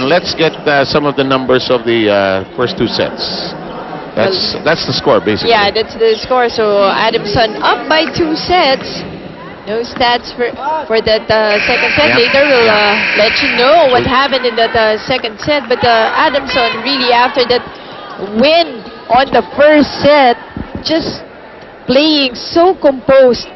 And let's get some of the numbers of the first two sets. That's the score, basically. Yeah, that's the score. So Adamson up by 2 sets. No stats for that second set. Yep. Later we'll let you know what happened in that second set. But Adamson really, after that win on the first set, just playing so composed.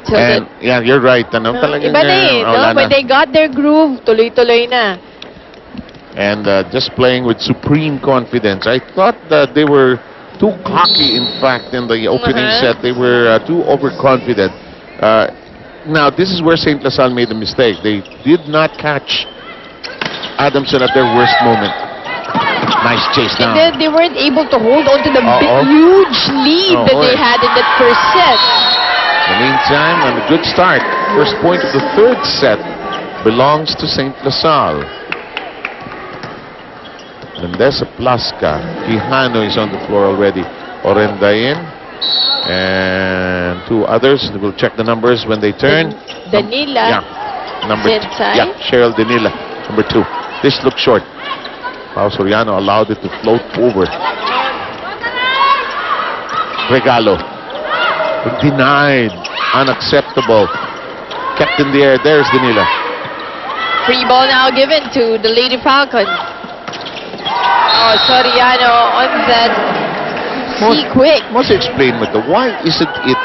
So And yeah, you're right. Talagang, iba na eh, no? wala na. When they got their groove, tuloy-tuloy na. And just playing with supreme confidence. I thought that they were too cocky, in fact, in the opening set. They were too overconfident. Now, this is where St. LaSalle made a mistake. They did not catch Adamson at their worst moment. Nice chase down. And then they weren't able to hold on to the Uh-oh. huge lead that they Oh, had in that first set. In the meantime, and a good start. First point of the third set belongs to St. LaSalle. Mendesa Plaska. Quijano is on the floor already. Orendain. And 2 others. We'll check the numbers when they turn. Danila. Yeah. Number Sensai. yeah, Cheryl Danila. Number 2. This looks short. Pao Soriano allowed it to float over. Regalo. Denied. Unacceptable. Kept in the air. There's Danila. Free ball now given to the Lady Falcon. Oh, Soriano on that quick. Must explain with why isn't it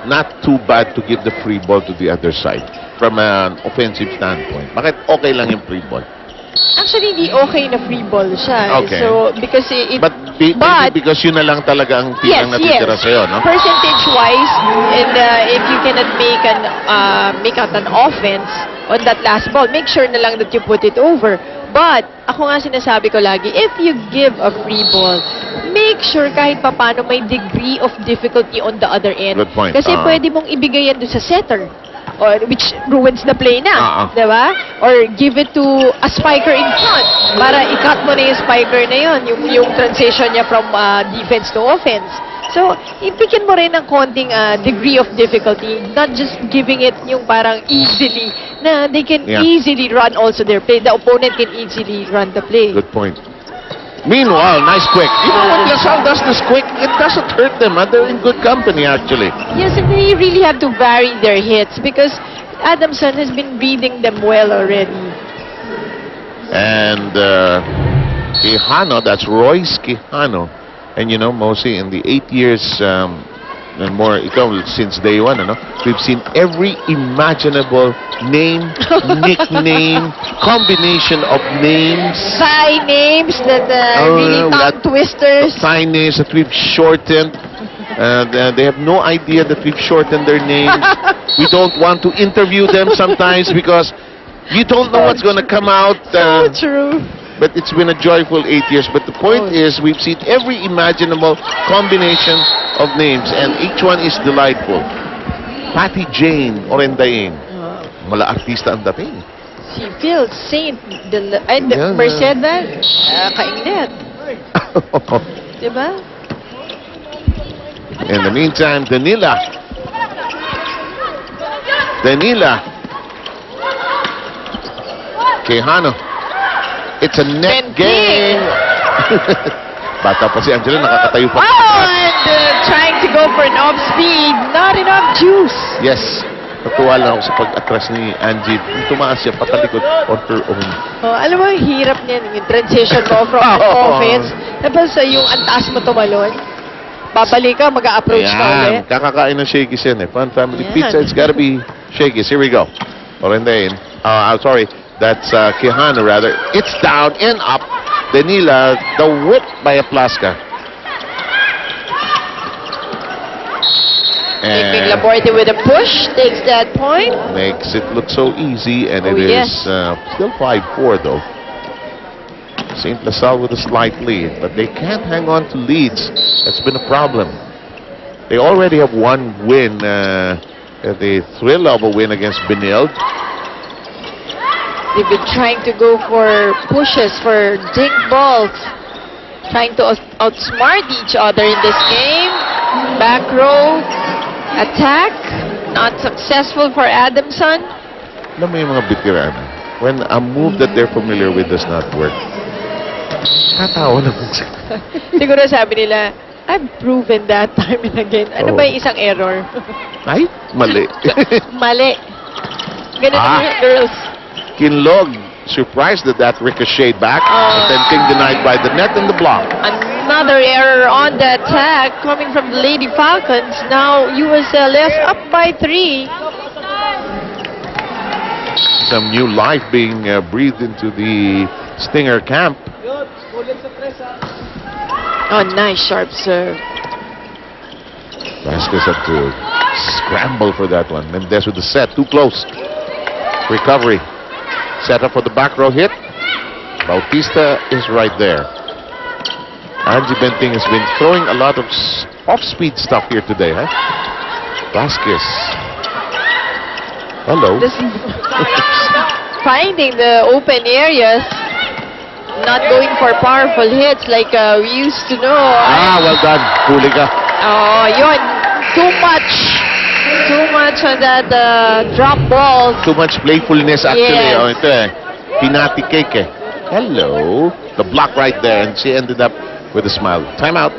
not too bad to give the free ball to the other side from an offensive standpoint? Bakit okay lang yung free ball? Actually, hindi okay na free ball siya. Okay. So, because it... But maybe because yun na lang talaga ang tirang natitira sa'yo, no? Percentage-wise, and if you cannot make out an offense on that last ball, make sure na lang that you put it over. But, ako nga sinasabi ko lagi, if you give a free ball, make sure kahit papano may degree of difficulty on the other end. Good point. Kasi pwede mong ibigay yan doon sa setter. Or which ruins the play na, diba? Or give it to a spiker in front para i-cut mo na yung spiker na yun, yung transition niya from defense to offense. So, ipigyan mo rin ng konting degree of difficulty, not just giving it yung parang easily, na they can easily run also their play. The opponent can easily run the play. Good point. Meanwhile, nice quick. You know when LaSalle does this quick, it doesn't hurt them. They're in good company, actually. Yes, and they really have to vary their hits because Adamson has been reading them well already. And Quijano, that's Royce Quijano. And you know, Mosi, in the 8 years and more, since day one, we've seen every imaginable name, nickname, combination of names. Thai names that really tongue twisters. Thai names that we've shortened. They have no idea that we've shortened their names. We don't want to interview them sometimes because you don't know what's going to come out. So true. But it's been a joyful 8 years. But the point is, we've seen every imaginable combination of names, and each one is delightful. Patty Jane Orendain. Mala artista ang dating. Si Phil Saint, Mercedes, kainit. Diba? In the meantime, Danila. Quijano. It's a net game. Bata pa si Angela, nakakatayo pa. Oh, and trying to go for an off speed. Not enough juice. Yes. Natuwa lang ako sa pag-atras ni Angie. Tumaas siya patalikod on her own. Oh, alam mo, hirap niyan. Yung transition mo from offense. Tapos yung antas mo tumalon. Babalik ka, mag-a-approach ka ulit. Kakakain ng shakies yan eh. Fun Family Pizza, it's gotta be shakies. Here we go. Orendain. I'm sorry. That's Quijano, rather. It's down and up. Danila, the whip by Plaska. And Laborte with a push, takes that point. Makes it look so easy, and it is still 5-4, though. St. LaSalle with a slight lead, but they can't hang on to leads. That's been a problem. They already have one win, the thrill of a win against Benilde. They've been trying to go for pushes, for dink balls. Trying to outsmart each other in this game. Back row attack. Not successful for Adamson. Alam mo yung mga veterano, when a move that they're familiar with does not work, tatawa na kung Siguro sabi nila, I've proven that time and again. Ano Oh. ba yung isang error? ay, mali. Mali. Ganun ang mga girls. Kinlog, surprised that ricocheted back, but then King denied by the net and the block. Another error on the attack coming from the Lady Falcons. Now USLS up by 3. Some new life being breathed into the Stinger camp. Oh, nice sharp serve. Vasquez had to scramble for that one. Mendez with the set, too close. Recovery. Set up for the back row hit. Bautista is right there. Angie Benting has been throwing a lot of off-speed stuff here today, huh? Vasquez. Hello. This finding the open areas, not going for powerful hits like we used to know. Well done. Huli ka. Oh, yun. Too much. Too much on that drop ball. Too much playfulness actually. Yes. Oh, ito eh. Pinati cake eh. Hello. The block right there, and she ended up with a smile. Timeout.